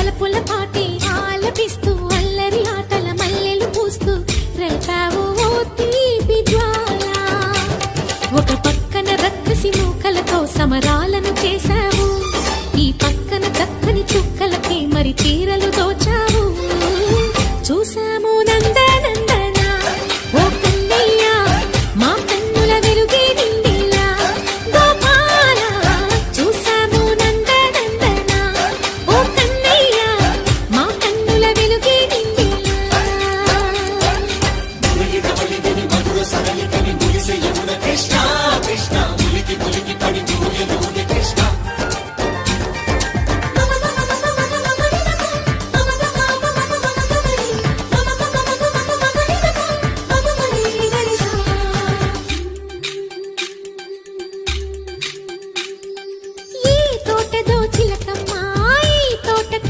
వలపుల పాటే ఆలపిస్తూ అల్లరి ఆటల మల్లెలు పూస్తూ రేపావు ఓ తీపి జ్వాల. ఒక పక్కన రక్కసి మూకలతో సమరాలను చేశావు, ఈ పక్కన చక్కని చుక్కలకి మరి చీరలు